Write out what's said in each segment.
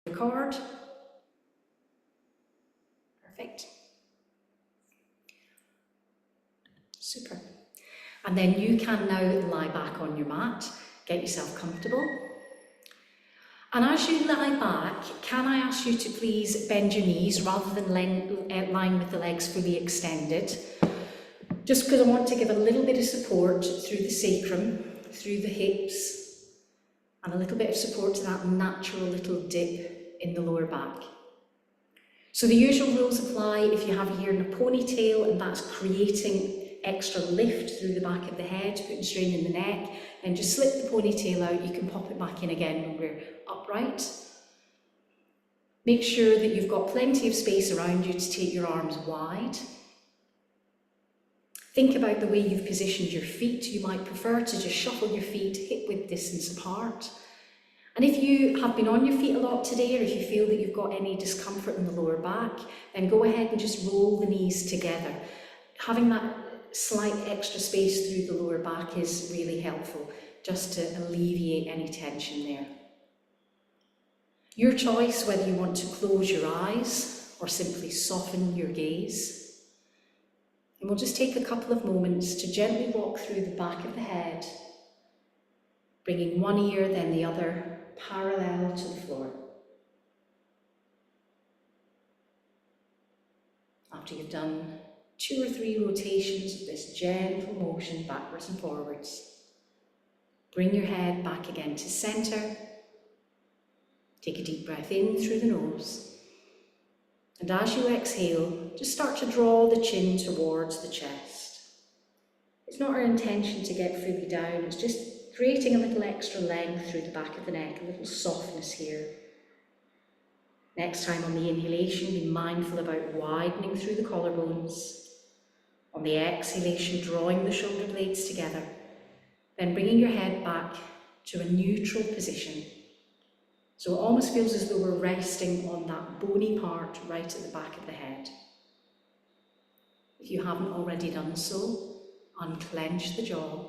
Record. Perfect. Super. And then you can now lie back on your mat, get yourself comfortable. And as you lie back, can I ask you to please bend your knees rather than lying with the legs fully extended? Just because I want to give a little bit of support through the sacrum, through the hips, and a little bit of support to that natural little dip in the lower back. So the usual rules apply if you have your hair in a ponytail and that's creating extra lift through the back of the head, putting strain in the neck, then just slip the ponytail out. You can pop it back in again when we're upright. Make sure that you've got plenty of space around you to take your arms wide. Think about the way you've positioned your feet. You might prefer to just shuffle your feet hip-width distance apart. And if you have been on your feet a lot today, or if you feel that you've got any discomfort in the lower back, then go ahead and just roll the knees together. Having that slight extra space through the lower back is really helpful, just to alleviate any tension there. Your choice whether you want to close your eyes or simply soften your gaze. And we'll just take a couple of moments to gently walk through the back of the head, bringing one ear then the other parallel to the floor. After you've done 2 or 3 rotations of this gentle motion backwards and forwards, bring your head back again to centre. Take a deep breath in through the nose. And as you exhale, just start to draw the chin towards the chest. It's not our intention to get fully down, it's just creating a little extra length through the back of the neck, a little softness here. Next time on the inhalation, be mindful about widening through the collarbones. On the exhalation, drawing the shoulder blades together, then bringing your head back to a neutral position. So it almost feels as though we're resting on that bony part right at the back of the head. If you haven't already done so, unclench the jaw,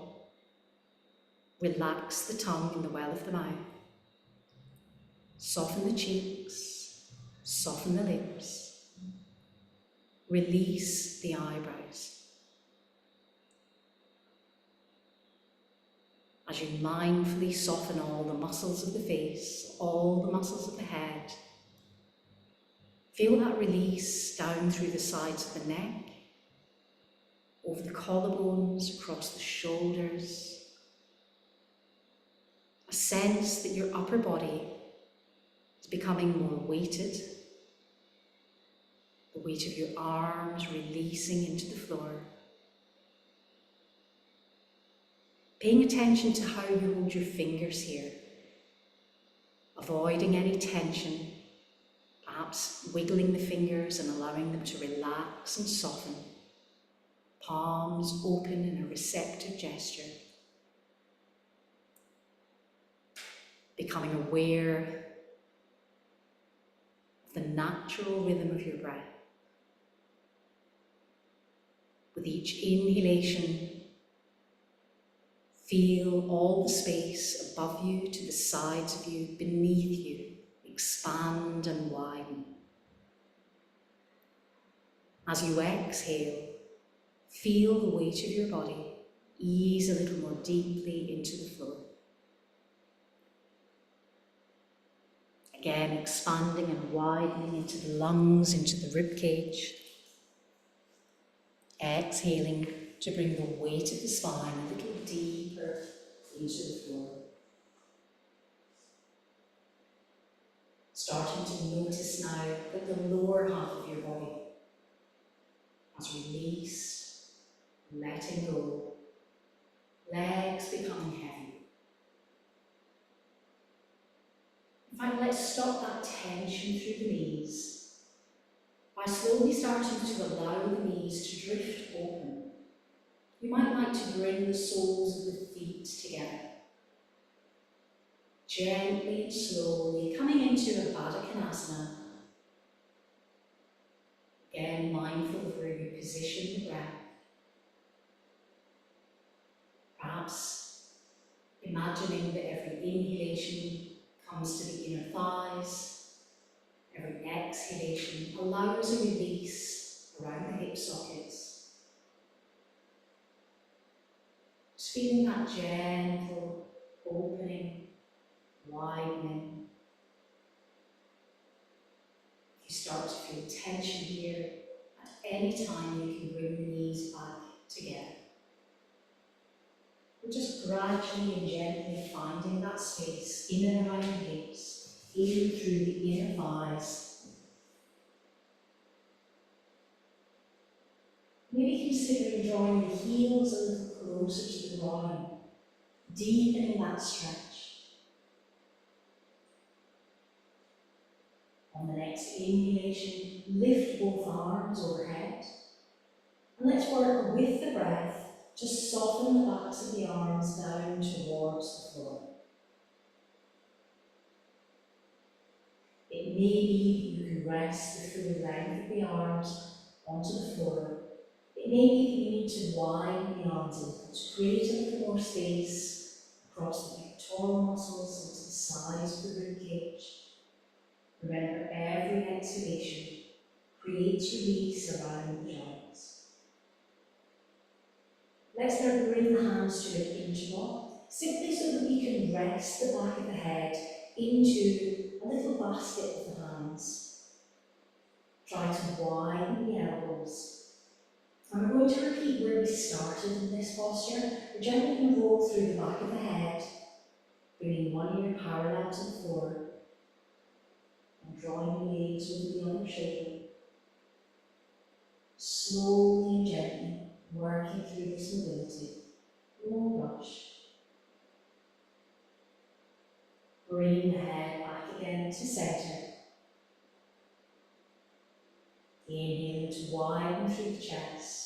relax the tongue in the well of the mouth, soften the cheeks, soften the lips, release the eyebrows. As you mindfully soften all the muscles of the face, all the muscles of the head, feel that release down through the sides of the neck, over the collarbones, across the shoulders. A sense that your upper body is becoming more weighted, the weight of your arms releasing into the floor. Paying attention to how you hold your fingers here, avoiding any tension, perhaps wiggling the fingers and allowing them to relax and soften. Palms open in a receptive gesture. Becoming aware of the natural rhythm of your breath. With each inhalation, feel all the space above you, to the sides of you, beneath you, expand and widen. As you exhale, feel the weight of your body ease a little more deeply into the floor. Again, expanding and widening into the lungs, into the rib cage. Exhaling to bring the weight of the spine a little deeper into the floor. Starting to notice now that the lower half of your body has released, letting go, legs becoming heavy. In fact, let's stop that tension through the knees by slowly starting to allow the knees to drift open. You might like to bring the soles of the feet together. Gently and slowly coming into a Baddha Konasana. Again, mindful of where you position the breath. Perhaps imagining that every inhalation comes to the inner thighs, exhalation allows a release around the hip sockets. Just feeling that gentle opening, widening. If you start to feel tension here, at any time you can bring the knees back together. We're just gradually and gently finding that space in and around the hips, in through the inner thighs. Maybe considering drawing the heels a little closer to the ground, deepening that stretch. On the next inhalation, lift both arms overhead. And let's work with the breath. Just soften the backs of the arms down towards the floor. It may be that you can rest the full length of the arms onto the floor. It may be that you need to widen the arms a little to create a little more space across the pectoral muscles into the sides of the ribcage. Remember, every exhalation creates release around the joints. Let's now bring the hands to an interlock, simply so that we can rest the back of the head into a little basket of the hands. Try to widen the elbows. And we're going to repeat where we started in this posture. We're gently going to roll through the back of the head, bringing one ear parallel to the floor, and drawing the legs over the other shoulder. Slowly and gently working through this mobility. No rush. Bring the head back again to centre. Inhaling to widen through the chest.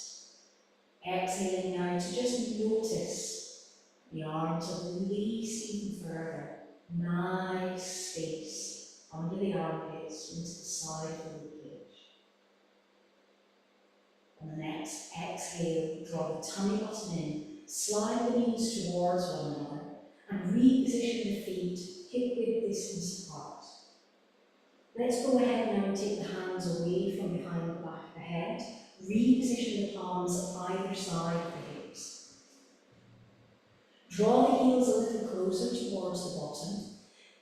Exhaling now to just notice the arms are released even further. Nice space under the armpits into the side of the ribcage. On the next exhale, draw the tummy button in, slide the knees towards one another, and reposition the feet hip-width distance apart. Let's go ahead now and take the hands away from behind the back of the head. Reposition the palms either side of the hips. Draw the heels a little closer towards the bottom.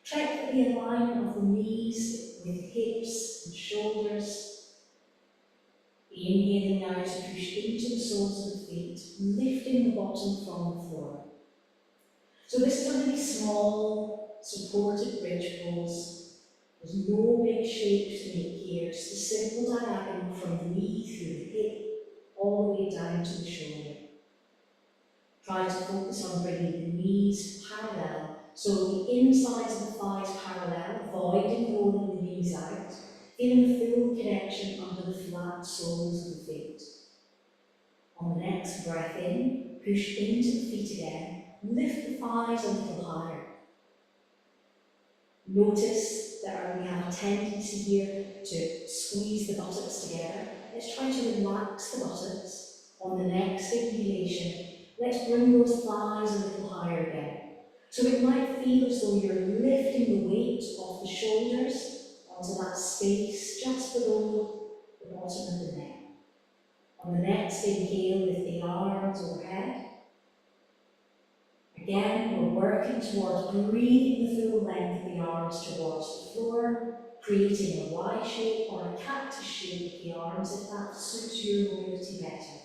Check that the alignment of the knees with hips and shoulders. Inhaling now to push into the soles of the feet, lifting the bottom from the floor. So this is a really small, supported bridge pose. There's no big shape to make here, just a simple diagonal from the knee through the hip, all the way down to the shoulder. Try to focus on bringing the knees parallel, so the insides of the thighs parallel, avoiding rolling the knees out, feeling the full connection under the flat soles of the feet. On the next breath in, push into the feet again, lift the thighs a little higher. Notice that we have a tendency here to squeeze the buttocks together. Let's try to relax the buttocks. On the next inhalation, let's bring those thighs a little higher again. So it might feel as though you're lifting the weight off the shoulders onto that space just below the bottom of the neck. On the next inhale, lift the arms overhead. Again, we're working towards breathing the full length of the arms towards the floor, creating a Y shape or a cactus shape with the arms if that suits your mobility better.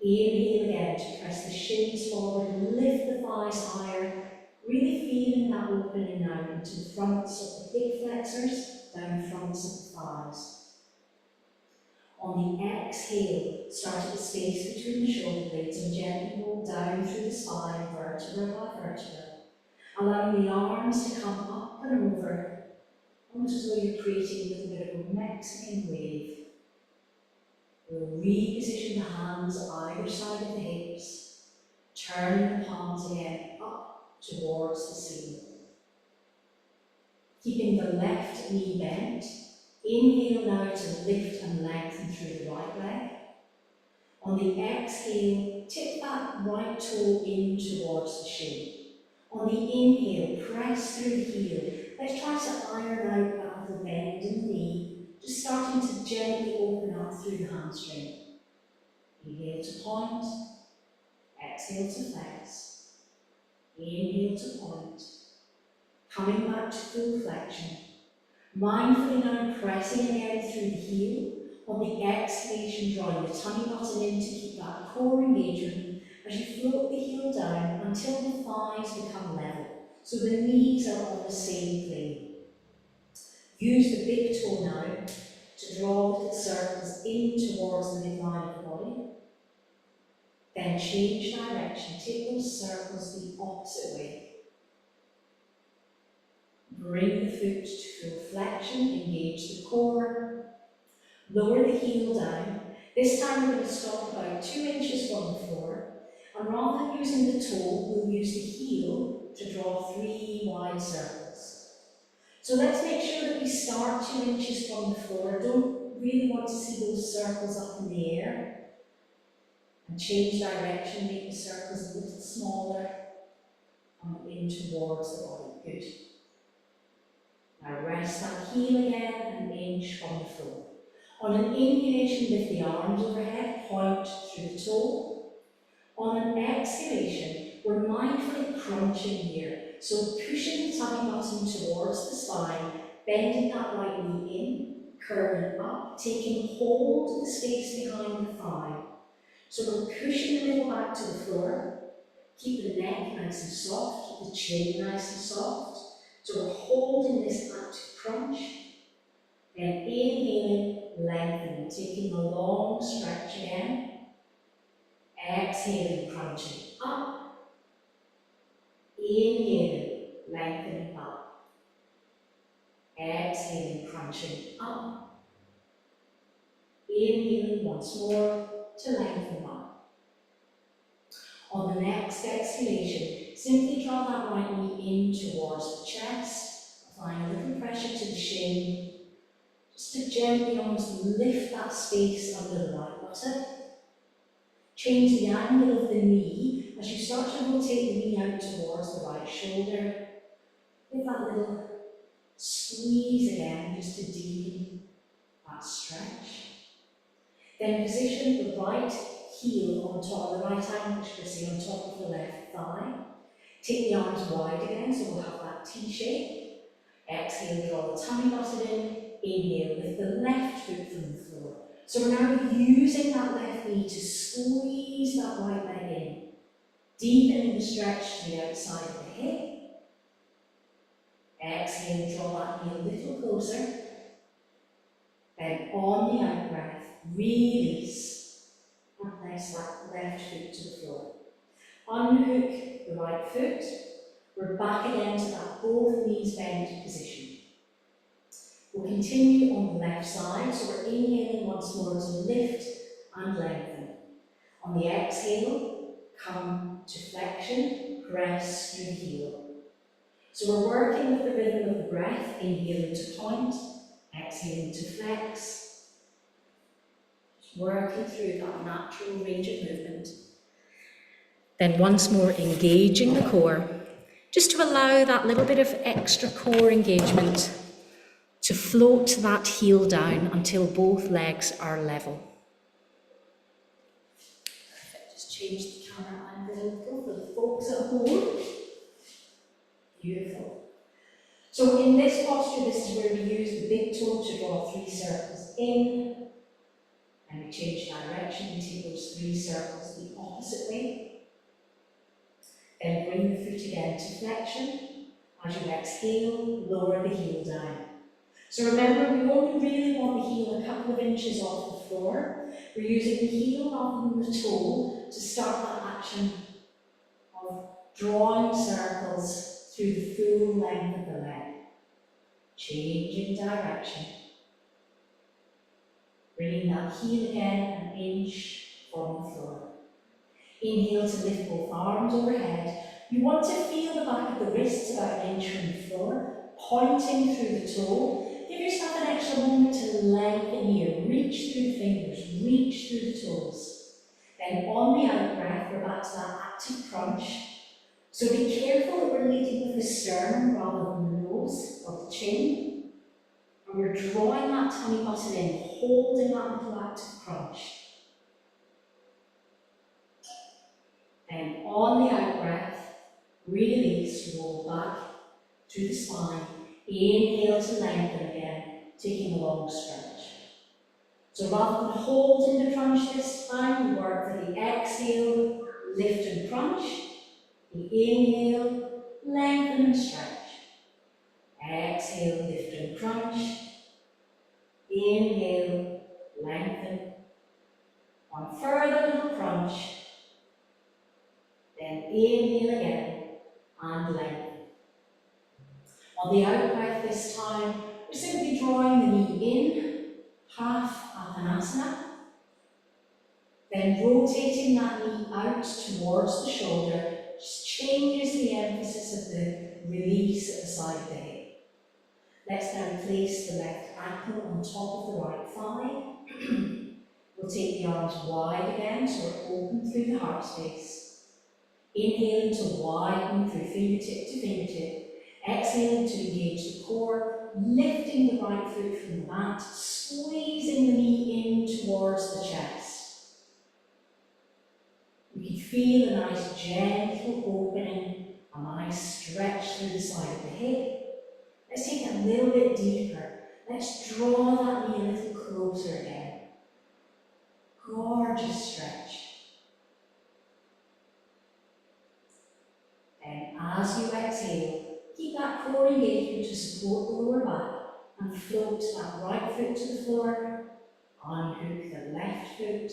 Inhale again to press the shins forward and lift the thighs higher, really feeling that opening now into the fronts of the hip flexors, down the fronts of the thighs. On the exhale, start at the space between the shoulder blades and gently roll down through the spine, vertebra by vertebra, allowing the arms to come up and over, almost as though you're creating a little bit of a Mexican wave. We'll reposition the hands either side of the hips, turning the palms again up towards the ceiling. Keeping the left knee bent, inhale now to lift and lengthen through the right leg. On the exhale, tip that right toe in towards the shin. On the inhale, press through the heel. Let's try to iron out that little bend in the knee. through the hamstring. Inhale to point, exhale to flex. Inhale to point. Coming back to full flexion. Mindfully now pressing again through the heel. On the exhalation, drawing the tummy button in to keep that core engagement as you float the heel down until the thighs become level. So the knees are on the same plane. Use the big toe now to draw little circles in towards the midline of the body. Then change direction, take those circles the opposite way. Bring the foot to full flexion, engage the core. Lower the heel down. This time we're going to stop about 2 inches from the floor. And rather than using the toe, we'll use the heel to draw 3 wide circles. So let's make sure that we start 2 inches from the floor. Don't really want to see those circles up in the air. And change direction, make the circles a little smaller and in towards the body. Good. Now rest that heel again and inch from the floor. On an inhalation, lift the arms overhead, point through the toe. On an exhalation, we're mindfully crunching here. So pushing the tummy button towards the spine, bending that right knee in, curving up, taking hold of the space behind the thigh. So we're pushing the middle back to the floor. Keep the neck nice and soft, keep the chin nice and soft. So we're holding this active crunch. Then inhaling, lengthening, taking a long stretch again. Exhaling, crunching up. Inhaling, lengthening up. Exhaling, crunching up. Inhaling once more to lengthen up. On the next exhalation, simply draw that right knee in towards the chest, applying a little pressure to the shin, just to gently almost lift that space under the right buttock. Change the angle of the knee as you start to rotate the knee out towards the right shoulder. Give that little squeeze again, just to deepen that stretch. Then position the right heel on top of the right ankle, Chrissy, on top of the left thigh. Take the arms wide again, so we'll have that T shape. Exhale, draw the tummy button in. Inhale, lift the left foot from the floor. So we're now using that left knee to squeeze that right leg in. Deepening the stretch to the outside of the hip. Exhale, draw that knee a little closer. Then on the out breath, release and place that left foot to the floor. Unhook the right foot. We're back again to that both knees bent position. We'll continue on the left side, so we're inhaling once more to lift and lengthen. On the exhale, come to flexion, press through the heel. So we're working with the rhythm of the breath, inhaling to point, exhaling to flex. Just working through that natural range of movement. Then once more engaging the core, just to allow that little bit of extra core engagement to float that heel down until both legs are level. Perfect. Just change the camera angle a little for the folks at home. Beautiful. So in this posture, this is where we use the big toe to draw 3 circles in, and we change direction and take those 3 circles the opposite way. Then bring the foot again to flexion. As you exhale, lower the heel down. So remember, we only really want the heel a couple of inches off the floor. We're using the heel rather than the toe to start that action of drawing circles through the full length of the leg. Changing direction. Bringing that heel again an inch from the floor. Inhale to lift both arms overhead. You want to feel the back of the wrists about an inch from the floor, pointing through the toe. Give yourself an extra moment to lengthen here. Reach through the fingers, reach through the toes. Then on the out breath, we're back to that active crunch. So be careful that we're leading with the sternum rather than the nose or the chin. And We're drawing that tummy button in, holding that little active crunch. Then on the out breath, release, roll back through the spine. Inhale to lengthen again, taking a long stretch. So rather than holding the crunch this time, we work for the exhale, lift and crunch. The inhale, lengthen and stretch. Exhale, lift and crunch. Inhale, lengthen. One further little crunch. Then inhale again and lengthen. On the out breath this time, we're simply drawing the knee in, half Attanasana. Then rotating that knee out towards the shoulder, just changes the emphasis of the release at the side of the hip. Let's now place the left ankle on top of the right thigh. We'll take the arms wide again, so we're open through the heart space. Inhaling to widen through fingertip to fingertip. Exhaling to engage the core, lifting the right foot from the mat, squeezing the knee in towards the chest. You can feel a nice gentle opening, a nice stretch through the side of the hip. Let's take it a little bit deeper. Let's draw that knee a little closer again. Gorgeous stretch. And as you exhale, keep that core engagement to support the lower back and float that right foot to the floor, unhook the left foot.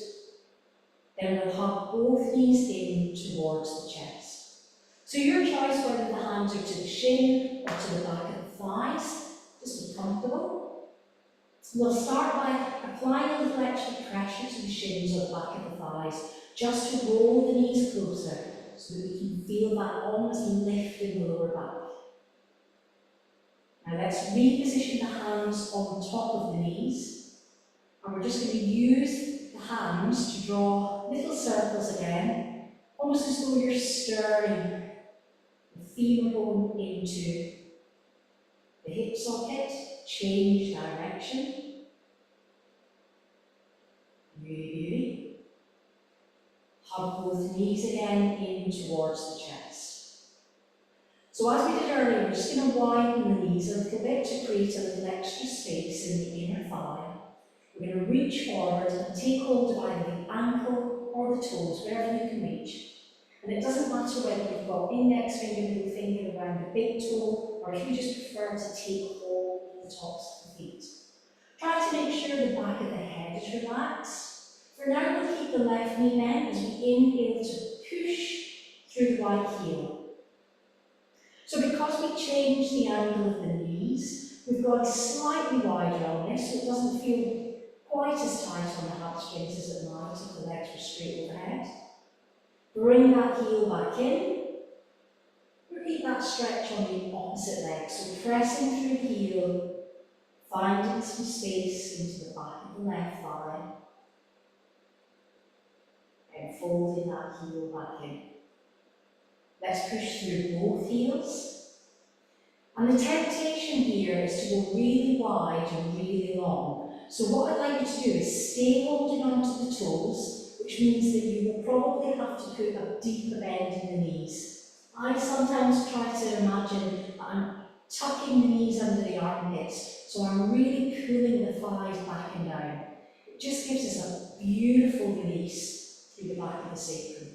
Then we'll hug both knees in towards the chest. So your choice whether the hands are to the shin or to the back of the thighs, just be comfortable. We'll start by applying a little extra pressure to the shins or the back of the thighs, just to roll the knees closer so that we can feel that almost lift in the lower back. Now let's reposition the hands on top of the knees, and we're just going to use the hands to draw little circles again, almost as though you're stirring the femur bone into the hip socket. Change direction. Beauty. Hug both knees again in towards the chest. So as we did earlier, we're just going to widen the knees a little bit to create a little extra space in the inner thigh. We're going to reach forward and take hold of either the ankle or the toes, wherever you can reach. And it doesn't matter whether you've got index finger, middle finger around the big toe, or if you just prefer to take hold of the tops of the feet. Try to make sure the back of the head is relaxed. For now, we'll keep the left knee bent as we inhale to push through the right heel. So because we changed the angle of the knees, we've gone slightly wider on this, so it doesn't feel quite as tight on the hamstrings as it might if the legs were straight overhead. Bring that heel back in. Repeat that stretch on the opposite leg, so pressing through the heel, finding some space into the back of the left thigh, and folding that heel back in. Let's push through both heels. And the temptation here is to go really wide and really long. So what I'd like you to do is stay holding onto the toes, which means that you will probably have to put a deeper bend in the knees. I sometimes try to imagine that I'm tucking the knees under the armpits, so I'm really pulling the thighs back and down. It just gives us a beautiful release through the back of the sacrum.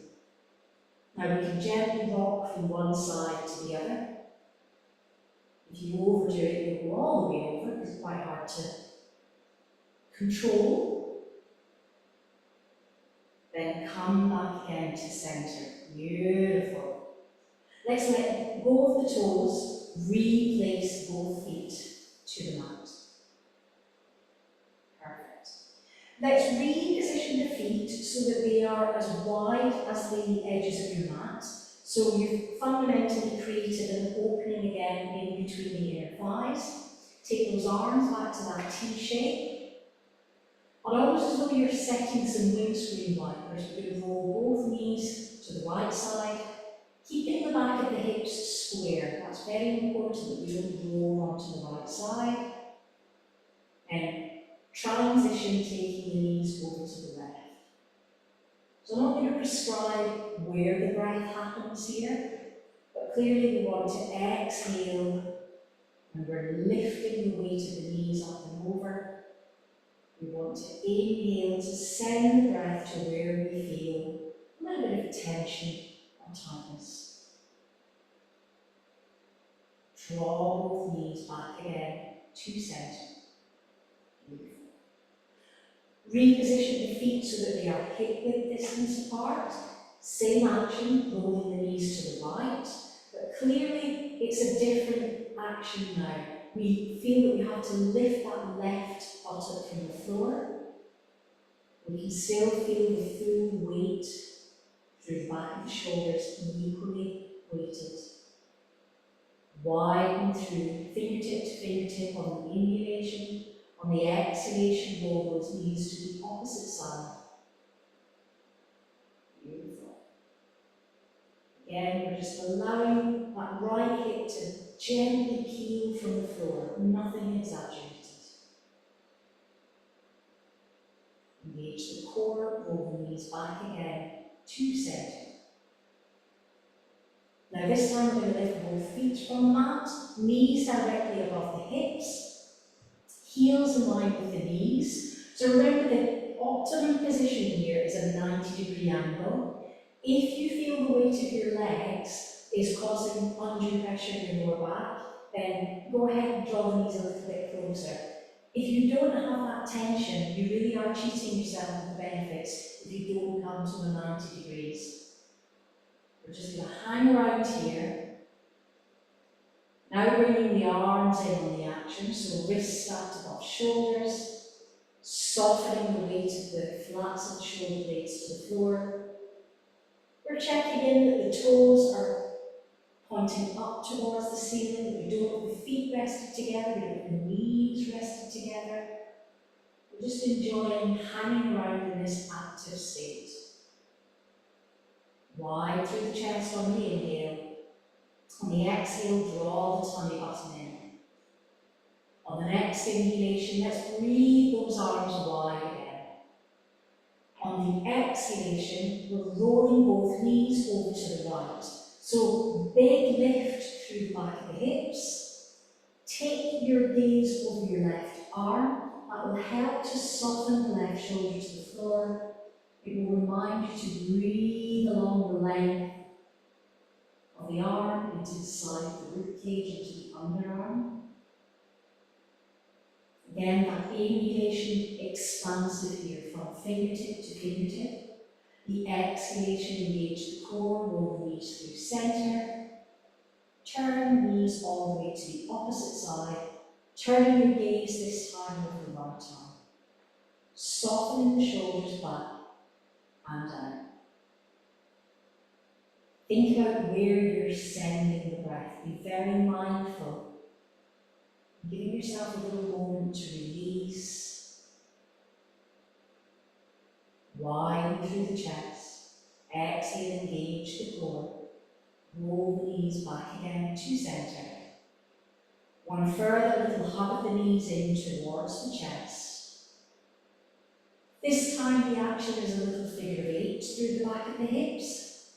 Now we can gently rock from one side to the other. If you overdo it, you'll go all the way over because it's quite hard to control. Then come back again to centre. Beautiful. Let's let go of the toes, replace both feet to the mat. Perfect. Let's reposition the feet so that they are as wide as the edges of your mat. So you've fundamentally created an opening again in between the inner thighs. Take those arms back to that T shape. And almost as though you're setting some windscreen wipers, we're going to roll both knees to the right side, keeping the back of the hips square. That's very important that you don't roll onto the right side. and transition taking the knees over to the left. So I'm not going to prescribe where the breath happens here, but clearly we want to exhale and we're lifting the weight of the knees up and over. We want to inhale to send the breath to where we feel a little bit of tension or tightness. Draw both knees back again to centre. Beautiful. Reposition the feet so that they are hip-width distance apart. Same action, rolling the knees to the right, but clearly it's a different action now. We feel that we have to lift that left buttock from the floor. We can still feel the full weight through the back of the shoulders, equally weighted. Widen through fingertip to fingertip on the inhalation. On the exhalation, roll those knees to the opposite side. Beautiful. Again, we're just allowing that right hip to gently peel from the floor, nothing exaggerated. Engage the core, roll the knees back again to centre. Now this time we're going to lift both feet from the mat, knees directly above the hips, heels in line with the knees. So remember the optimum position here is a 90-degree angle. If you feel the weight of your legs is causing undue pressure in your lower back, then go ahead and draw the knees a little bit closer. If you don't have that tension, you really are cheating yourself of the benefits if you don't come to the 90 degrees. We're just going to hang around here. Now bringing the arms in on the action, so wrists stacked above shoulders, softening the weight of the flats of the shoulder blades to the floor. We're checking in that the toes are pointing up towards the ceiling, that we don't have the feet rested together, we don't have the knees rested together. We're just enjoying hanging around in this active state. Wide through the chest on the inhale. On the exhale, draw the tummy button in. On the next inhalation, let's breathe those arms wide again. On the exhalation, we're rolling both knees over to the right. So big lift through the back of the hips. Take your gaze over your left arm. That will help to soften the left shoulder to the floor. It will remind you to breathe along the length of the arm into the side of the ribcage, into the underarm. Again, that inhalation expansive here from fingertip to fingertip. The exhalation, engage the core, roll the knees through centre. Turn knees all the way to the opposite side. Turning your gaze this time over the right arm. Softening the shoulders back and down. Think about where you're sending the breath. Be very mindful. Giving yourself a little moment to release. Widen through the chest. Exhale, engage the core. Roll the knees back again to centre. One further little hug of the knees in towards the chest. This time the action is a little figure of 8 through the back of the hips.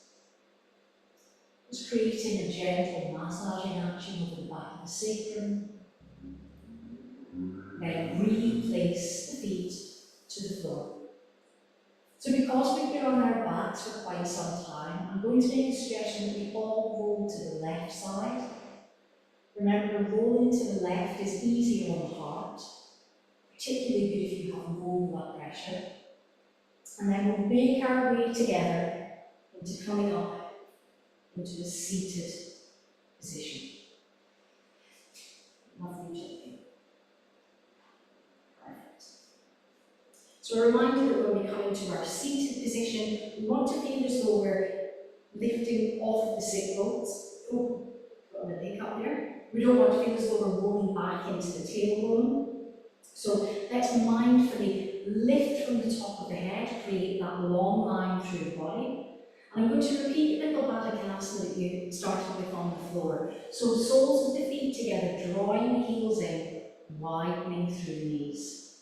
Just creating a gentle massaging action over the back of the sacrum. Then replace the feet to the floor. So because we've been on our backs for quite some time, I'm going to make a suggestion that we all roll to the left side. Remember, rolling to the left is easier on the heart, particularly good if you have low blood pressure. And then we'll make our way together into coming up into a seated position. Lovely gently. Perfect. So a reminder that when we come into our seated position, we want to feel as though we're lifting off the sit bones. Oh, got a leg up there. We don't want to feel as though we're rolling back into the tailbone. So let's mindfully lift from the top of the head, create that long line through the body. I'm going to repeat the little Baddha that you started with on the floor. So soles of the feet together, drawing the heels in, widening through the knees.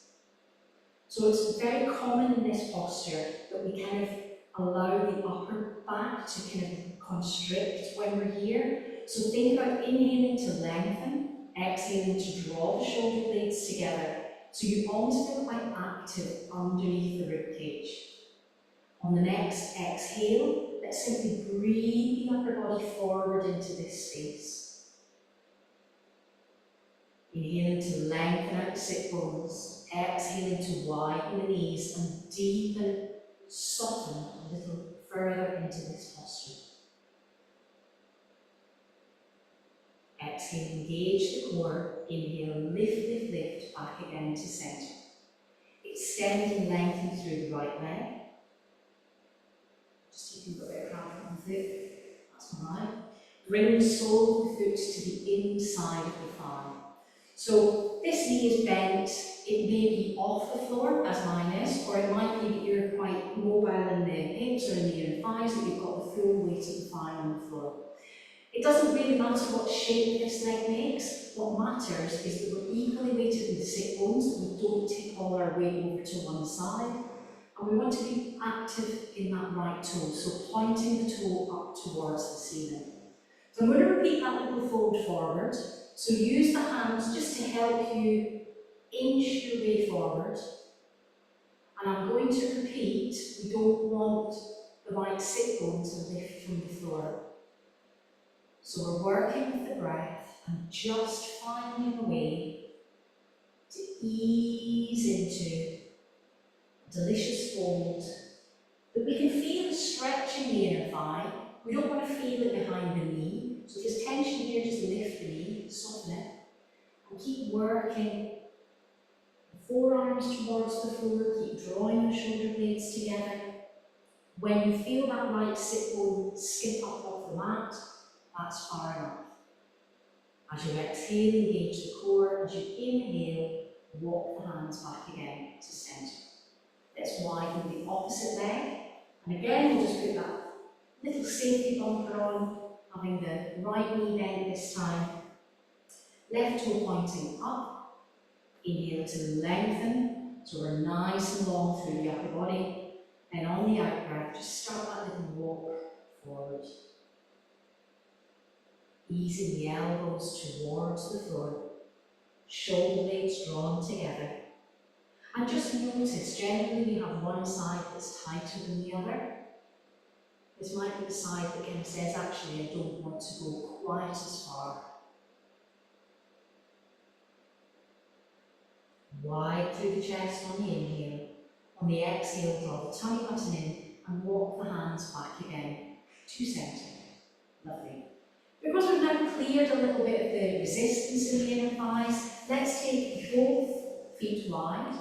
So it's very common in this posture that we kind of allow the upper back to kind of constrict when we're here. So think about inhaling to lengthen, exhaling to draw the shoulder blades together. So you almost feel quite active underneath the rib cage. On the next exhale, let's simply breathe the upper body forward into this space. Inhaling to lengthen out the sit bones, exhaling to widen the knees and deepen, soften a little further into this posture. Exhale, engage the core. Inhale, lift, lift, lift, back again to centre. Extend and lengthen through the right leg. Just taking a bit of cramp on the foot, that's alright. Bring the sole of the foot to the inside of the thigh. So this knee is bent, it may be off the floor, as mine is, or it might be that you're quite mobile in the hips or in the inner thighs, that you've got the full weight of the thigh on the floor. It doesn't really matter what shape this leg makes. What matters is that we're equally weighted in the sit bones, that we don't tip all our weight over to one side. And we want to be active in that right toe, so pointing the toe up towards the ceiling. So I'm going to repeat that little fold forward. So use the hands just to help you inch your way forward. And I'm going to repeat, we don't want the right sit bone to lift from the floor. So we're working with the breath and just finding a way to ease into a delicious fold that we can feel stretching the inner thigh. We don't want to feel it behind the knee. So if there's tension here, just lift the knee, soften it, and keep working the forearms towards the floor, keep drawing the shoulder blades together. When you feel that right sit bone skip up off the mat, that's far enough. As you exhale, engage the core. As you inhale, walk the hands back again to centre. Let's widen the opposite leg. And again, we'll just put that little safety bumper on, having the right knee bent this time. Left toe pointing up. Inhale to lengthen, so we're nice and long through the upper body. Then on the out breath, just start that little walk forward. Easing the elbows towards the floor, shoulder blades drawn together. And just notice, generally we have one side that's tighter than the other. This might be the side that kind of says, actually, I don't want to go quite as far. Wide through the chest on the inhale. On the exhale, draw the tummy button in and walk the hands back again to centre. Lovely. Because we've now cleared a little bit of the resistance in the inner thighs, let's take both feet wide,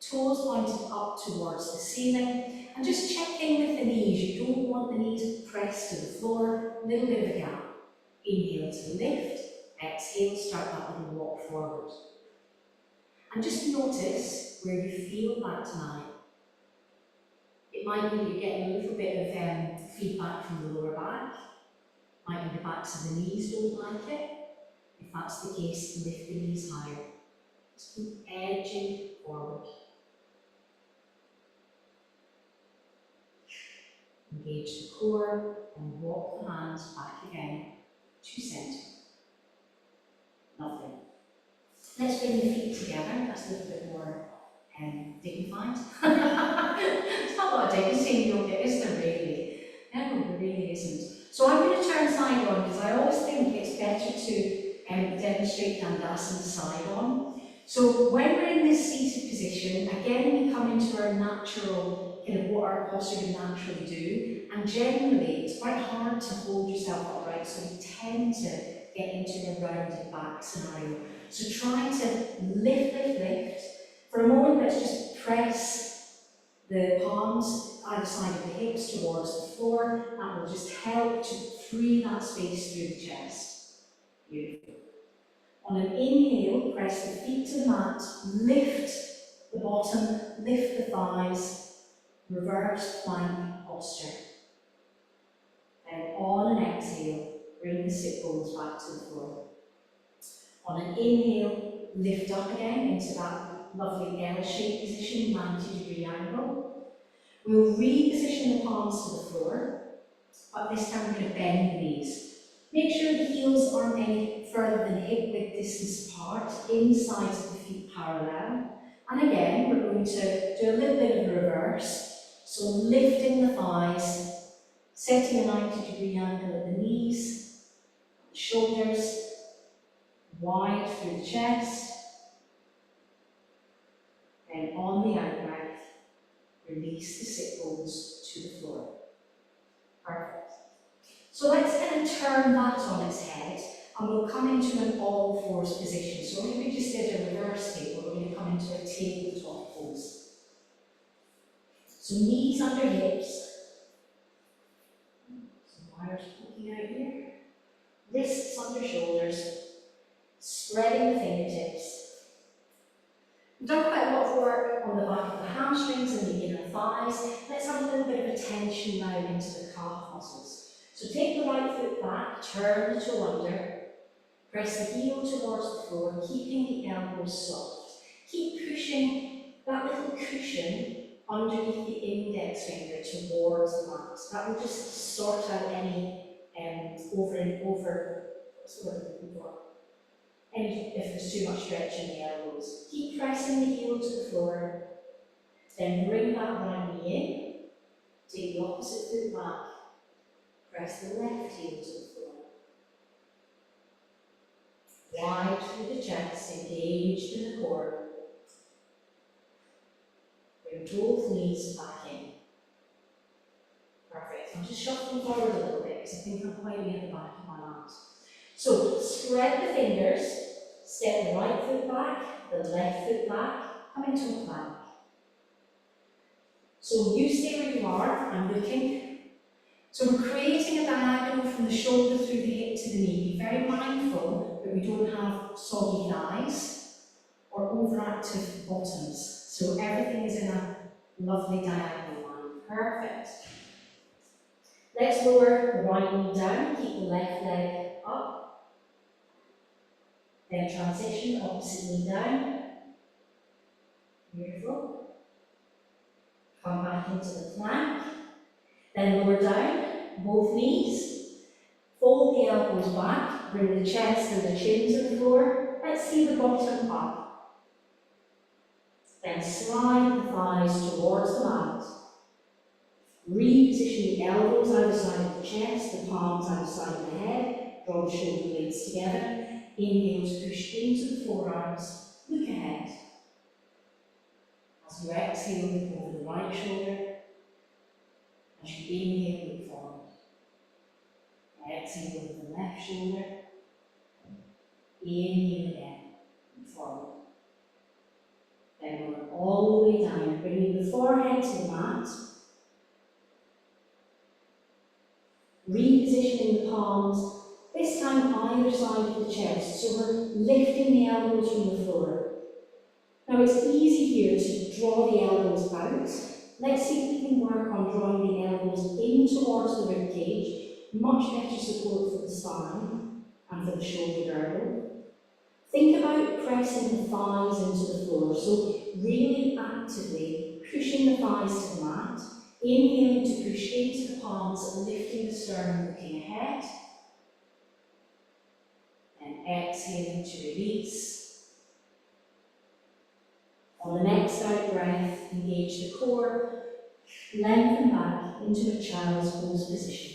toes pointed up towards the ceiling, and just check in with the knees. You don't want the knees pressed to the floor, a little bit of a gap. Inhale to lift, exhale, start that little walk forward. And just notice where you feel that tonight. It might be that you're getting a little bit of feedback from the lower back. Might be the backs of the knees don't like it. If that's the case, lift the knees higher. Just keep edging forward. Engage the core and walk the hands back again to centre. Lovely. Let's bring the feet together. That's a little bit more dignified. It's not a lot of dignity in yoga, is there really? No, there really isn't. So I'm going to turn side on because I always think it's better to demonstrate Dandasana side on. So when we're in this seated position, again we come into our natural, kind of what our posture would naturally do. And generally it's quite hard to hold yourself upright, so we tend to get into a rounded back scenario. So try to lift, lift, lift. For a moment, let's just press the palms either side of the hips towards the floor. That will just help to free that space through the chest. Beautiful. On an inhale, press the feet to the mat, lift the bottom, lift the thighs, reverse plank posture. Then on an exhale, bring the sit bones back to the floor. On an inhale, lift up again into that lovely L-shaped position, 90-degree angle. We'll reposition the palms to the floor, but this time we're going to bend the knees. Make sure the heels aren't any further than hip width distance apart, insides of the feet parallel. And again, we're going to do a little bit of a reverse. So lifting the thighs, setting a 90-degree angle at the knees, shoulders, wide through the chest. Then on the out breath, release the sit bones to the floor. Perfect. So let's kind of turn that on its head, and we'll come into an all fours position. So if we just did a reverse table, we're going to come into a tabletop pose. So knees under hips, some wires poking out here, wrists under shoulders, spreading the fingertips. We've done quite a lot of work on the back of the hamstrings and the inner thighs. Let's have a little bit of attention now into the calf muscles. So take the right foot back, turn the toe under, press the heel towards the floor, keeping the elbows soft. Keep pushing that little cushion underneath the index finger towards the mat. That will just sort out any if there's too much stretch in the elbows. Keep pressing the heel to the floor, then bring that right knee in, take the opposite foot back, press the left heel to the floor. Wide through the chest, engaged in the core. Bring both knees back in. Perfect. I'm just shuffling forward a little bit because I think I'm quite near the back of my mat. So spread the fingers, step the right foot back, the left foot back, come into a plank. So you stay where you are, I'm looking. So we're creating a diagonal from the shoulder through the hip to the knee. Be very mindful that we don't have soggy thighs or overactive bottoms. So everything is in a lovely diagonal line. Perfect. Let's lower the right knee down, keep the left leg up. Then transition, opposite knee down. Beautiful. Come back into the plank. Then lower down, both knees. Fold the elbows back, bring the chest and the chin to the floor. Let's see the bottom up. Then slide the thighs towards the mat. Reposition the elbows either side of the chest, the palms either side of the head. Draw the shoulder blades together. Inhale to push into the forearms. Look ahead. As you exhale, look over the right shoulder. As you inhale, look forward. Exhale over the left shoulder. Inhale again, look forward. Then lower all the way down, bringing the forehead to the mat. Repositioning the palms, this time either side of the chest, so we're lifting the elbows from the floor. Now it's easy here to draw the elbows out. Let's see if we can work on drawing the elbows in towards the ribcage. Much better support for the spine and for the shoulder girdle. Think about pressing the thighs into the floor, so really actively pushing the thighs to the mat, inhaling to push into the palms, lifting the sternum, looking ahead, and exhaling to release. On the next out breath, engage the core, lengthen back into a child's pose position.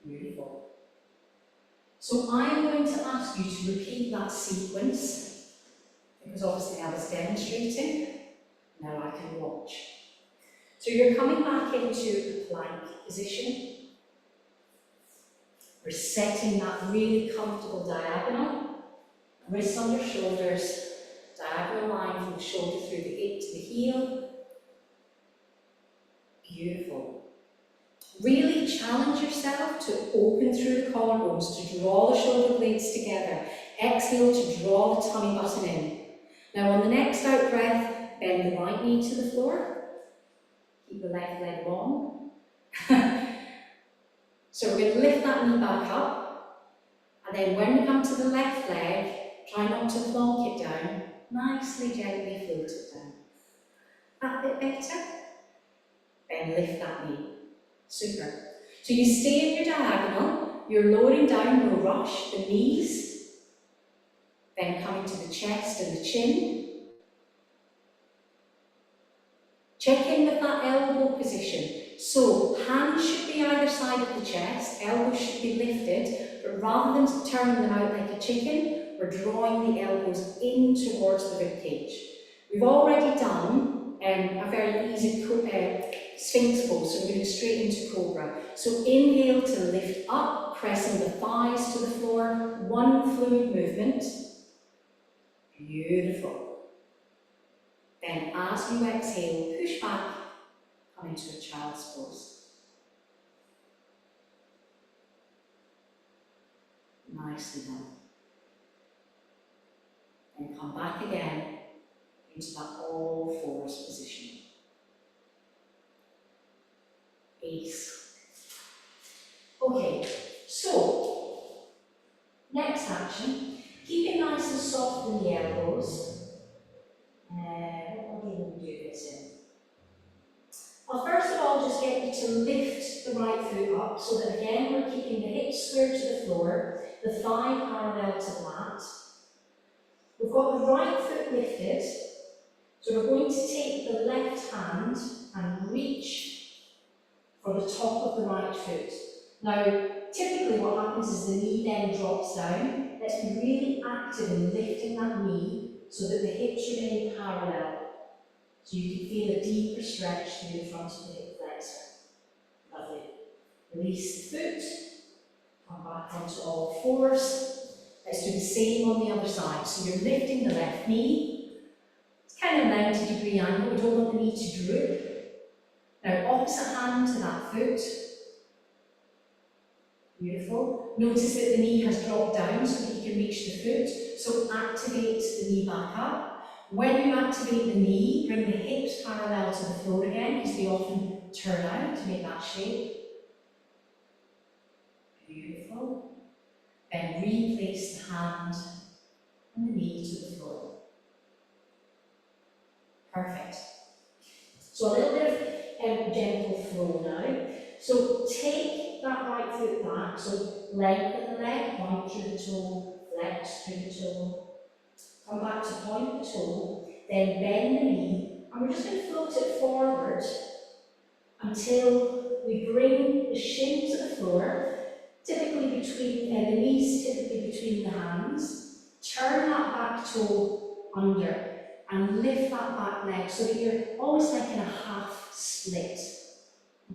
Beautiful. So I'm going to ask you to repeat that sequence, because obviously I was demonstrating, now I can watch. So you're coming back into a plank position. We're setting that really comfortable diagonal, wrists under shoulders, diagonal line from the shoulder through the hip to the heel. Beautiful. Really challenge yourself to open through the collarbones, to draw the shoulder blades together. Exhale to draw the tummy button in. Now on the next out breath, bend the right knee to the floor. Keep the left leg long. So we're going to lift that knee back up. And then when we come to the left leg, try not to plonk it down, nicely gently float it down. That bit better? Then lift that knee. Super. So you stay in your diagonal, you're lowering down, no rush, the knees, then coming to the chest and the chin. Check in with that elbow position. So hands should be either side of the chest, elbows should be lifted, but rather than turning them out like a chicken, we're drawing the elbows in towards the rib cage. We've already done a very easy Sphinx pose, so we're going straight into Cobra. So inhale to lift up, pressing the thighs to the floor, one fluid movement. Beautiful. Then as you exhale, push back, come into a child's pose. Nicely done. Then come back again into that all fours position. Ace. Okay, so next action, keep it nice and soft in the elbows. What are we going to do this in? Well, first of all, just get you to lift the right foot up so that again we're keeping the hips square to the floor, the thigh parallel to that. We've got the right foot lifted, so we're going to take the left hand and reach for the top of the right foot. Now, typically what happens is the knee then drops down. Let's be really active in lifting that knee so that the hips remain parallel. So you can feel a deeper stretch through the front of the hip flexor. Lovely. Release the foot, come back onto all fours. Let's do the same on the other side. So you're lifting the left knee. It's kind of a 90-degree angle, we don't want the knee to droop. Now opposite hand to that foot. Beautiful. Notice that the knee has dropped down so that you can reach the foot. So activate the knee back up. When you activate the knee, bring the hips parallel to the floor again, because they often turn out to make that shape. Beautiful. Then replace the hand and the knee to the floor. Perfect. So a little bit of gentle flow now. So take that right foot back, so lengthen the leg, point through the toe, flex through the toe. Come back to point the toe, then bend the knee, and we're just going to float it forward until we bring the shin to the floor, typically between the knees, typically between the hands. Turn that back toe under and lift that back leg so that you're almost like in a half split.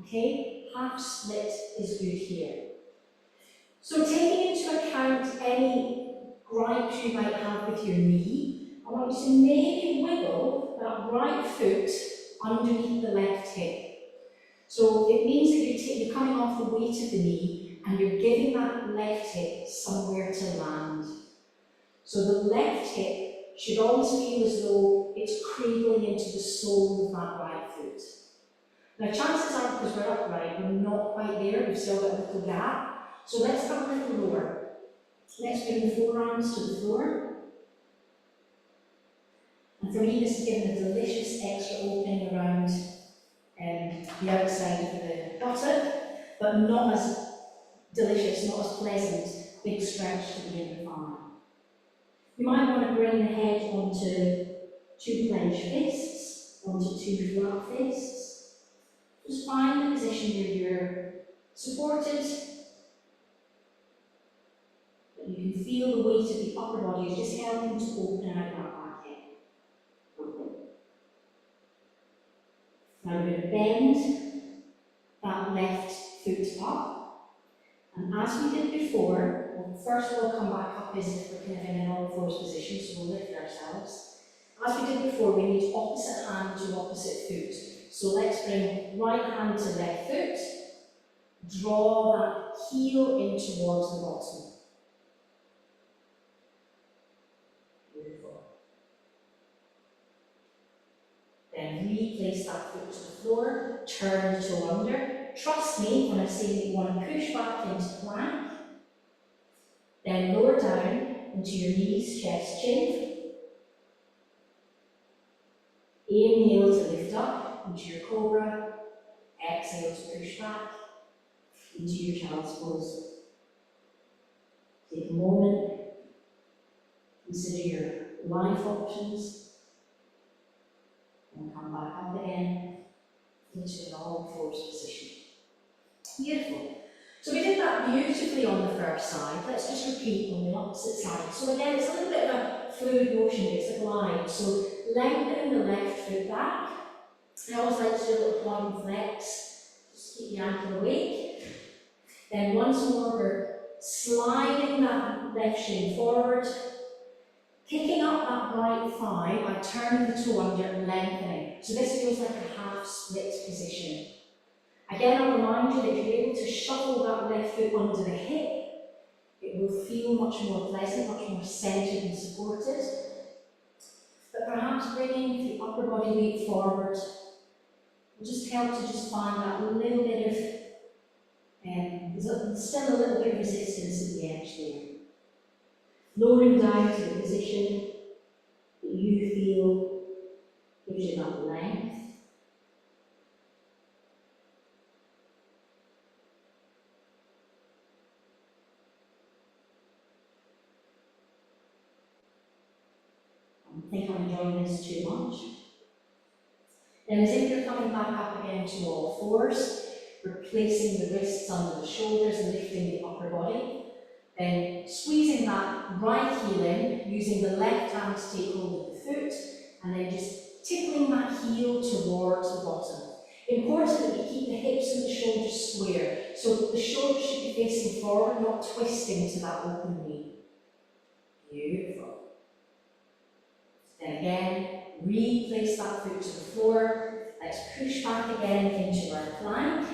Okay, half split is good here. So taking into account any gripes you might have with your knee, I want you to maybe wiggle that right foot underneath the left hip. So it means that you're coming off the weight of the knee and you're giving that left hip somewhere to land. So the left hip should always feel as though it's cradling into the sole of that right foot. Now chances are, because we're upright, we're not quite there, we've still got a little gap. So let's come a little lower. Let's bring the forearms to the floor. And for me, this is giving a delicious extra opening around the outside of the buttock, but not as delicious, not as pleasant, big stretch to the inner thigh. You might want to bring the head onto two clenched fists, onto two flat fists. Just find the position where you're supported. You can feel the weight of the upper body is just helping to open out that back hip. Lovely. Now we're going to bend that left foot up. And as we did before, we'll first of all come back up as if we're kind of in an all fours position, so we'll lift ourselves. As we did before, we need opposite hand to opposite foot. So let's bring right hand to left foot. Draw that heel in towards the bottom. Then replace that foot to the floor, turn the toe under. Trust me when I say that you want to push back into plank. Then lower down into your knees, chest, chin. Inhale to lift up into your cobra. Exhale to push back into your child's pose. Take a moment, consider your life options, and come back up again into an all fours position. Beautiful. So we did that beautifully on the first side. Let's just repeat on the opposite side. So again, it's a little bit of a fluid motion, it's a glide. So lengthening the left foot back. I always like to do a little plum flex, just keep the ankle awake. Then once more, we're sliding that left shin forward, picking up that right thigh by turning the toe under and lengthening. So this feels like a half split position. Again, I'll remind you that if you're able to shuffle that left foot under the hip, it will feel much more pleasant, much more centered and supported. But perhaps bringing the upper body weight forward will just help to just find that little bit of, there's still a little bit of resistance at the edge there. Lowering down to the position that you feel gives you that length. I think I'm enjoying this too much. Then as if you're coming back up again to all fours, replacing the wrists under the shoulders and lifting the upper body. Then squeezing that right heel in, using the left hand to take hold of the foot, and then just tickling that heel towards the bottom. Important that we keep the hips and the shoulders square, so the shoulders should be facing forward, not twisting to that open knee. Beautiful. Then again, replace that foot to the floor. Let's push back again into our plank.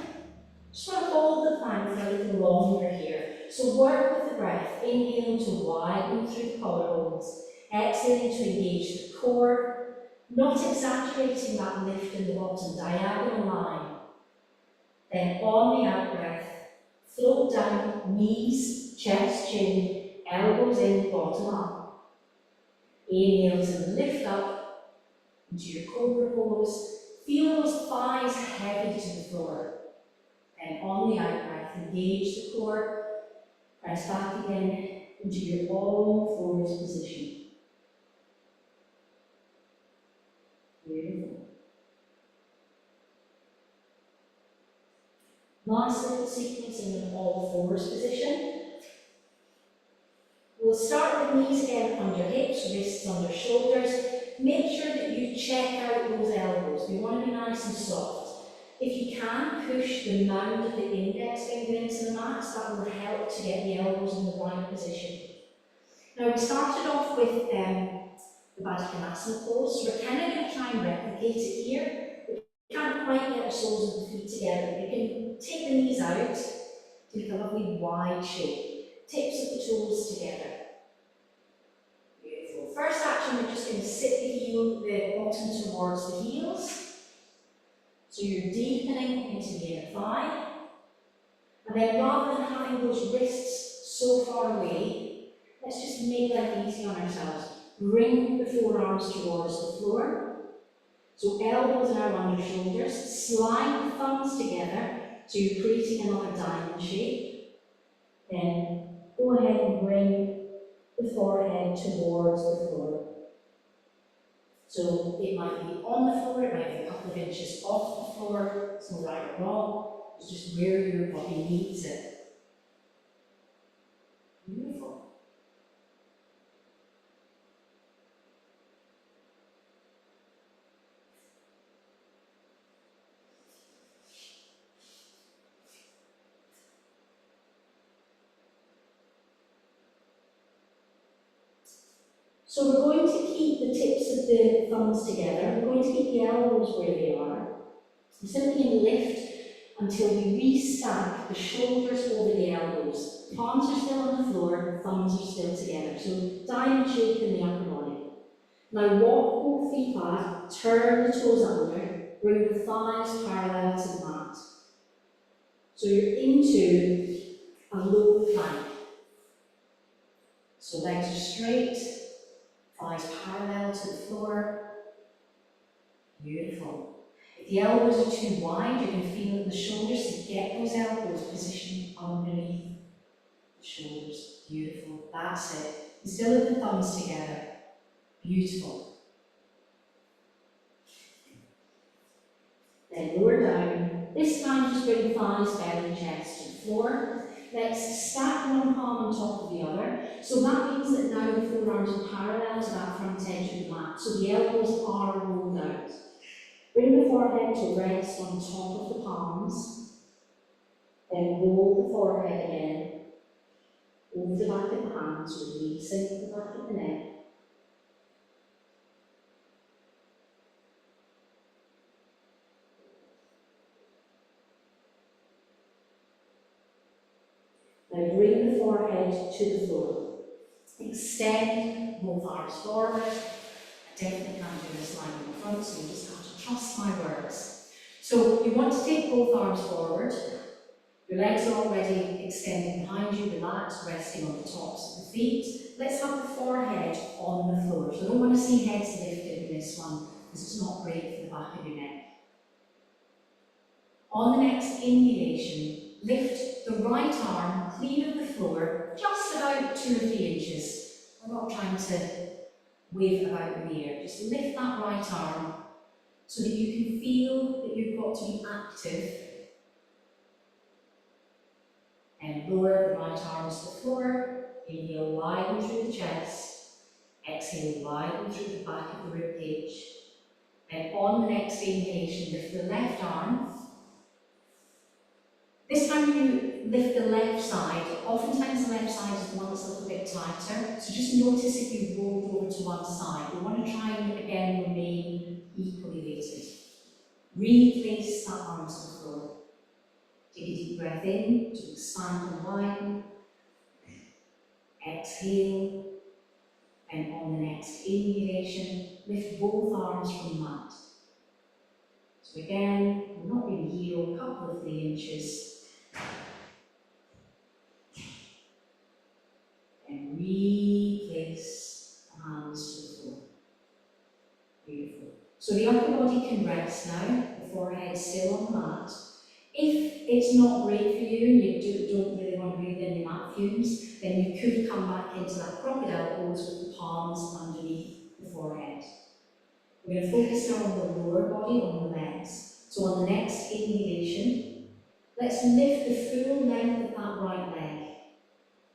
Just want to hold the plank for a little longer here. So work with the breath. Inhaling to widen through the collarbones. Exhaling to engage the core. Not exaggerating that lift in the bottom, diagonal line. Then on the out breath, float down, knees, chest, chin, elbows in, bottom up. Inhale to lift up into your cobra pose. Feel those thighs heavy to the floor. And on the out breath, engage the core. Press back again into your all fours position. Beautiful. Last little sequence in an all fours position. We'll start with knees again under hips, wrists under shoulders. Make sure that you check out those elbows. We want to be nice and soft. If you can, push the mound of the index finger into the mat. That will help to get the elbows in the right position. Now we started off with the Baddha pose, so we're kind of going to try and replicate it here. We can't quite get the soles of the feet together. You can take the knees out to make a lovely wide shape. Tips of the toes together. Beautiful. First action, we're just going to sit the bottom towards the heels. So you're deepening into the inner thigh. And then rather than having those wrists so far away, let's just make life easy on ourselves. Bring the forearms towards the floor. So elbows now under shoulders. Slide the thumbs together so you're creating another diamond shape. Then go ahead and bring the forehead towards the floor. So it might be on the floor, it might be a couple of inches off the floor. It's no right or wrong. It's just where your body needs it. Beautiful. So we're going to keep the tips of the thumbs together. We're going to keep the elbows where they are. We're simply going to lift until we restack the shoulders over the elbows. Palms are still on the floor, thumbs are still together. So diamond shape in the upper body. Now walk both feet back, turn the toes under, bring the thighs parallel to the mat. So you're into a low plank. So legs are straight, thighs parallel to the floor. Beautiful. If the elbows are too wide, you're going to feel in the shoulders to get those elbows positioned underneath the shoulders. Beautiful. That's it. And still with the thumbs together. Beautiful. Then lower down. This time just bring thighs, belly, chest to the floor. Let's stack one palm on top of the other. So that means that now the forearms are parallel to that front edge of the mat. So the elbows are rolled out. Bring the forehead to rest on top of the palms. Then roll the forehead again over the back of the hands, releasing the back of the neck. Now bring the forehead to the floor. Extend both arms forward. I definitely can't do this lying in the front, so you just have to trust my words. So you want to take both arms forward. Your legs are already extended behind you, the mat resting on the tops of the feet. Let's have the forehead on the floor. So I don't want to see heads lifted in this one, because it's not great for the back of your neck. On the next inhalation, lift the right arm clean of the floor, just about 2 or 3 inches. I'm not trying to wave it about in the air. Just lift that right arm so that you can feel that you've got to be active. And lower the right arms to the floor. Inhale, widen through the chest. Exhale, widen through the back of the rib cage. Then on the next inhalation, lift the left arm. This time you lift the left side. Oftentimes the left side is the one that's a little bit tighter. So just notice if you roll over to one side. We want to try and again remain equally weighted. Replace that arm to the floor. Take a deep breath in to expand and widen. Exhale. And on the next inhalation, lift both arms from the mat. So again, we're not really here, a couple of 3 inches. And replace the hands to the floor. Beautiful. So the upper body can rest now, the forehead still on the mat. If it's not great for you and you don't really want to breathe in the mat fumes, then you could come back into that crocodile pose with the palms underneath the forehead. We're going to focus now on the lower body, on the legs. So on the next inhalation, let's lift the full length of that right leg.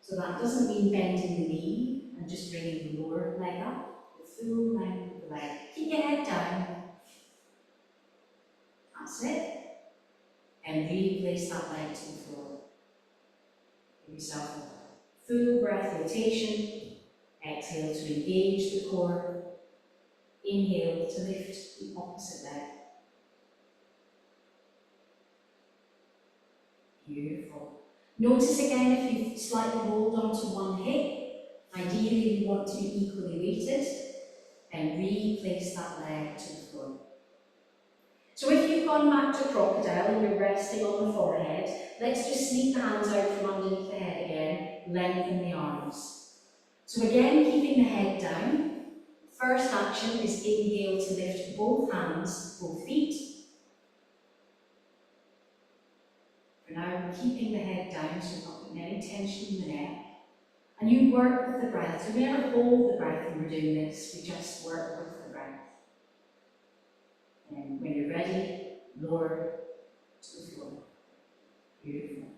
So that doesn't mean bending the knee and just bringing the lower leg up, the full length of the leg. Keep your head down. That's it. And replace that leg to the floor. Give yourself a full breath rotation. Exhale to engage the core. Inhale to lift the opposite leg. Beautiful. Notice again if you've slightly rolled onto one hip. Ideally you want to be equally weighted. And replace that leg to the floor. So if you've gone back to crocodile and you're resting on the forehead, let's just sneak the hands out from underneath the head again, lengthen the arms. So again, keeping the head down. First action is inhale to lift both hands, both feet. For now, we're keeping the head down so we're not putting any tension in the neck. And you work with the breath. So we never hold the breath when we're doing this, we just work with the breath. And when you're ready, lower to the floor. Beautiful.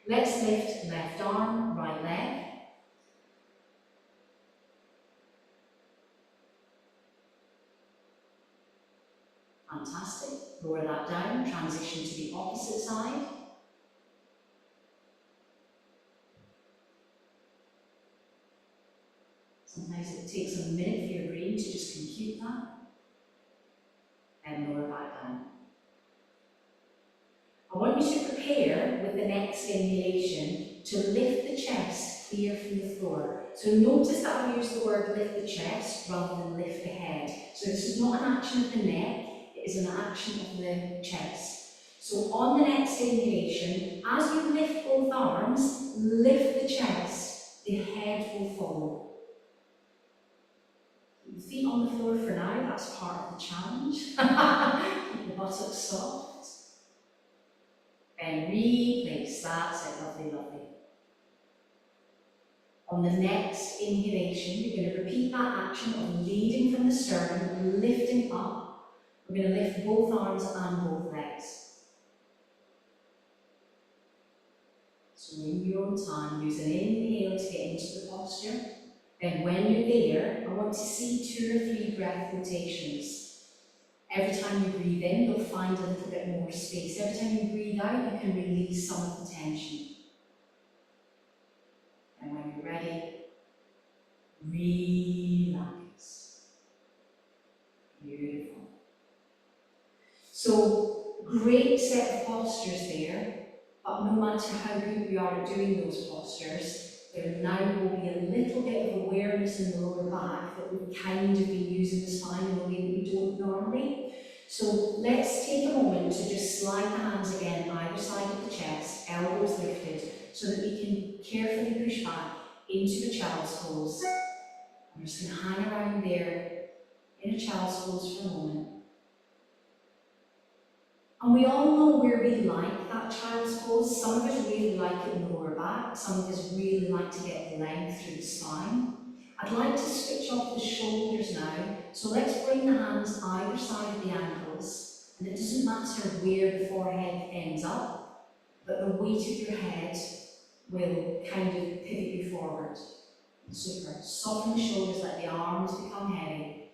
Let's lift left arm, right leg. Fantastic. Lower that down, transition to the opposite side. Sometimes it takes a minute for your brain to just compute that. And lower back down. I want you to prepare with the next inhalation to lift the chest clear from the floor. So notice that I use the word lift the chest rather than lift the head. So this is not an action of the neck, it is an action of the chest. So on the next inhalation, as you lift both arms, lift the chest. the head will follow. Keep the feet on the floor for now, that's part of the challenge. Keep the buttocks soft. Then replace, that's it, lovely, lovely. On the next inhalation, you're going to repeat that action of leading from the sternum, lifting up. We're going to lift both arms and both legs. So in your own time, use an inhale to get into the posture. Then when you're there, I want to see 2 or 3 breath rotations. Every time you breathe in, you'll find a little bit more space. Every time you breathe out, you can release some of the tension. And when you're ready, relax. Beautiful. So, great set of postures there, but no matter how good we are at doing those postures, there now will be a little bit of awareness in the lower back that we kind of be using the spine in a way that we don't normally. So let's take a moment to just slide the hands again either side of the chest, elbows lifted, so that we can carefully push back into a child's pose. I'm just going to hang around there in a child's pose for a moment. And we all know where we like that child's pose. Some of us really like it in the lower back, some of us really like to get the length through the spine. I'd like to switch off the shoulders now, so let's bring the hands either side of the ankles, and it doesn't matter where the forehead ends up, but the weight of your head will kind of pivot you forward. Super. Soften the shoulders, let the arms become heavy.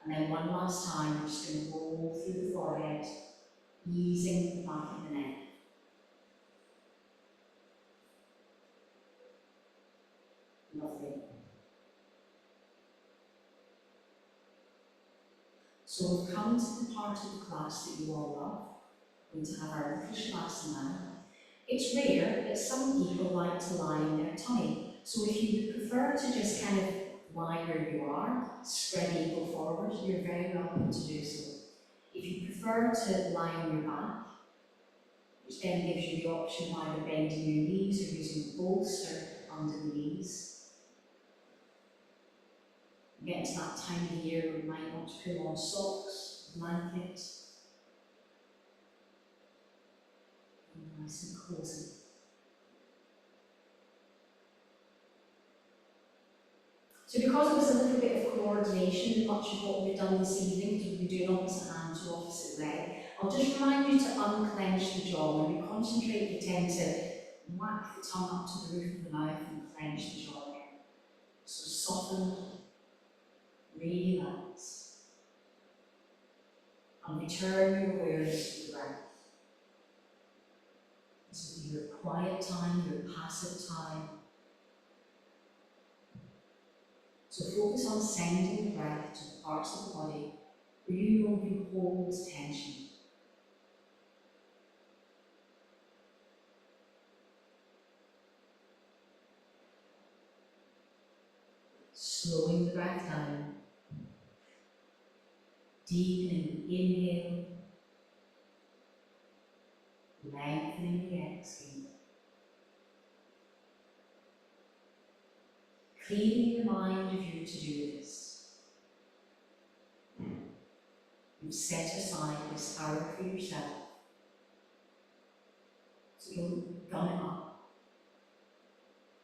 And then one last time, we're just going to roll through the forehead, easing the back of the neck. Lovely. So we've come to the part of the class that you all love. We're going to have our little shavasana. It's rare that some people like to lie in their tummy. So if you prefer to just kind of lie where you are, spread eagle forward, you're very welcome to do so. If you prefer to lie on your back, which then gives you the option of either bending your knees or using a bolster under the knees. Getting to that time of year where we might want to pull on socks, blanket. Nice and cozy. So because it was a little bit of coordination, much of what we've done this evening, because we'll be doing opposite hand to opposite leg, I'll just remind you to unclench the jaw. When you concentrate, you tend to whack the tongue up to the roof of the mouth and clench the jaw again. So soften, relax, and return your awareness to the breath. This will be your quiet time, your passive time. So focus on sending the breath to the parts of the body where you know you hold tension. Slowing the breath down, deepening the inhale, lengthening the exhale. Clearing your mind of you to do this. You've set aside this hour for yourself, so don't gun it up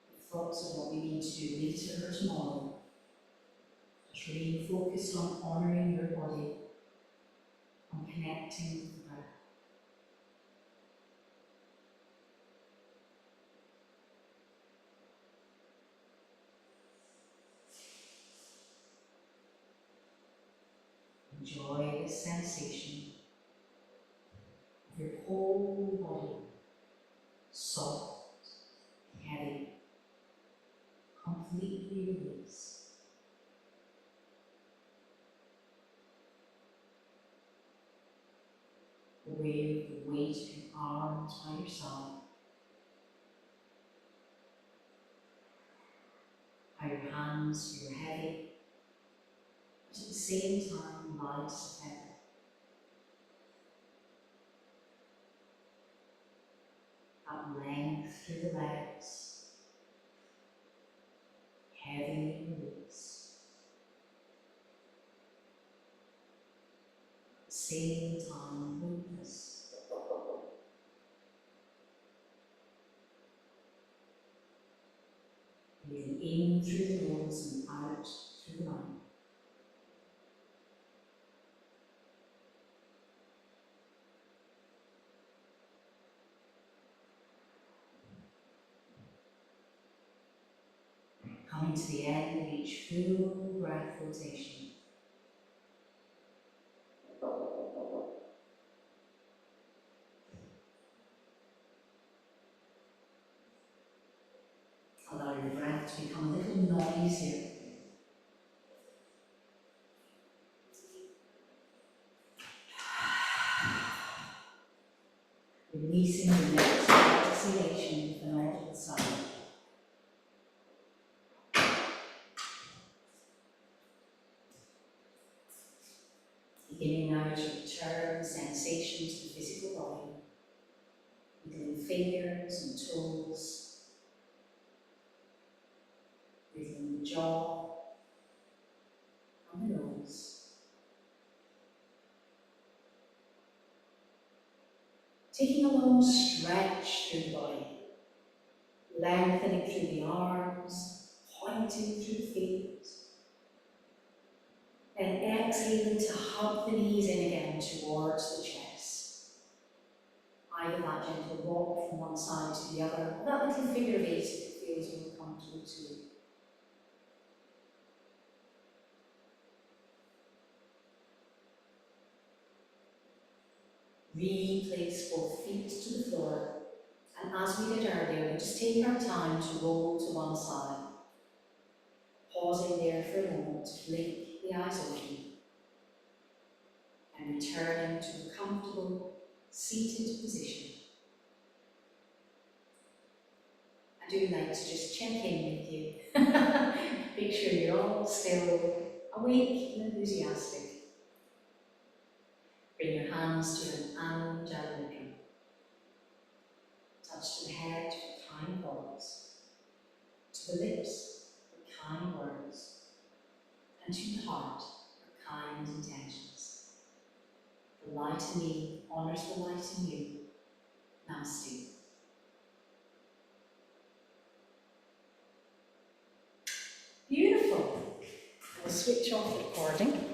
with thoughts of what we need to do later or tomorrow. Just remain focused on honouring your body, on connecting with the breath. Enjoy this sensation of your whole body, soft, heavy, completely released. Aware of the weight of your arms by your side, how your hands feel heavy, but at the same time light as a feather. That length through the legs, same time with us. Breathing in through the nose and out through the mouth. Coming to the end of each full breath rotation. Allow your breath to become a little noisier. Releasing the next exhalation with an audible sigh. Beginning now to return sensation to the physical body, wiggling fingers and toes, wiggling the jaw and the nose. Taking a long stretch through the body, lengthening through the arms, pointing through the feet. Then exhaling to hug the knees in again towards the chest. Either that gentle rock from one side to the other, or that little figure of eight if it feels more comfortable to you. Replace both feet to the floor, and as we did earlier, we just take our time to roll to one side, pausing there for a moment to blink the eyes open, and returning to a comfortable, seated position. I do like to just check in with you. Make sure you're all still awake and enthusiastic. Bring your hands to an and down mudra. Touch to the head for kind thoughts, to the lips for kind words, and to the heart for kind intentions. The light in me honours the light in you. Namaste. Beautiful. We'll switch off the recording.